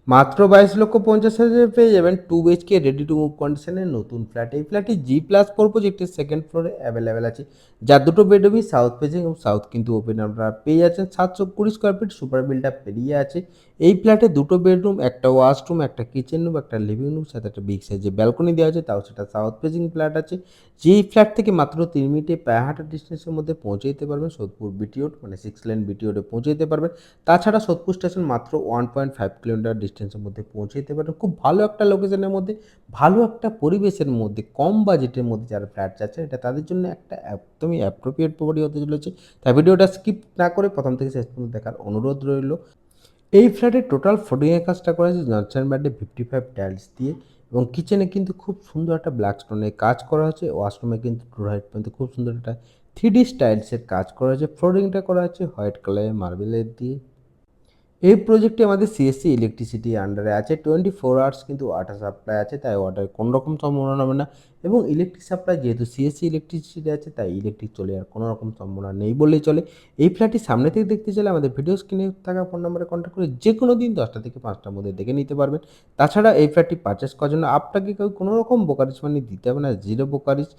মাত্র 22,50,000 পেয়ে যাবেন 2 BHK রেডি টু মুভ কন্ডিশনের নতুন ফ্ল্যাট। এই ফ্ল্যাটটি G+4 প্রজেক্টের সেকেন্ড ফ্লোরে অ্যাভেলেবেল আছে, যার দুটো বেডরুমই সাউথ ফেসিং এবং সাউথ কিন্তু ওপেন আপনারা পেয়ে যাচ্ছেন। 720 স্কোয়ার ফিট সুপার বিল্ডআপ পেরিয়ে আছে। এই ফ্ল্যাটে দুটো বেডরুম, একটা ওয়াশরুম, একটা কিচেন রুম, একটা লিভিং রুম, সাথে একটা বিগ সাইজের ব্যালকনি দেওয়া আছে, তাও সেটা সাউথ ফেসিং ফ্ল্যাট আছে। যেই ফ্ল্যাট থেকে মাত্র 3 মিনিটে পায়ে হাঁটা ডিস্টেন্সের মধ্যে পৌঁছে যেতে পারবেন সোদপুর বিটি রোড, মানে 6 লেন বিটি রোডে পৌঁছে যেতে পারবেন। তাছাড়া সোদপুর স্টেশন মাত্র 1.5 কিলোমিটার ডিস্টেন্সের মধ্যে পৌঁছে যেতে পারেন। খুব ভালো একটা লোকেশনের মধ্যে, ভালো একটা পরিবেশের মধ্যে, কম বাজেটের মধ্যে যারা ফ্ল্যাট চাচ্ছেন, এটা তাদের জন্য একটা একদমই অ্যাপ্রোপ্রিয়েট প্রপার্টি হতে চলেছে। তাই ভিডিওটা স্কিপ না করে প্রথম থেকে শেষ পর্যন্ত দেখার অনুরোধ রইল। এই ফ্ল্যাটের টোটাল ফ্লোরিংয়ের কাজটা করা হয়েছে জনসন ব্র্যান্ডের 55 টাইলস দিয়ে, এবং কিচেনে কিন্তু খুব সুন্দর একটা ব্ল্যাক স্টোনের কাজ করা হয়েছে। ওয়াশরুমে কিন্তু টু হাইট পর্যন্ত খুব সুন্দর একটা 3D স্টাইলসের কাজ করা হয়েছে। ফ্লোরিংটা করা হচ্ছে হোয়াইট কালারের মার্বেলের দিয়ে। এই প্রজেক্টটি আমাদের সিএসসি ইলেকট্রিসিটির আন্ডারে আছে। 24 আওয়ার্স কিন্তু ওয়াটার সাপ্লাই আছে, তাই ওয়াটার কোনো রকম সম্ভাবনা হবে না। এবং ইলেকট্রিক সাপ্লাই যেহেতু সিএসসি ইলেকট্রিসিটি আছে, তাই ইলেকট্রিক চলে আর কোনো রকম সম্ভাবনা নেই বললেই চলে। এই ফ্ল্যাটটি সামনে থেকে দেখতে চাইলে আমাদের ভিডিও স্ক্রিনে থাকা ফোন নম্বরে কন্ট্যাক্ট করে যে কোনো দিন 10টা থেকে 5টার মধ্যে দেখে নিতে পারবেন। তাছাড়া এই ফ্ল্যাটটি পারচেস করার জন্য আপনাকে কেউ কোনো রকম ব্রোকারেজ মানি দিতে হবে না, জিরো ব্রোকারেজ।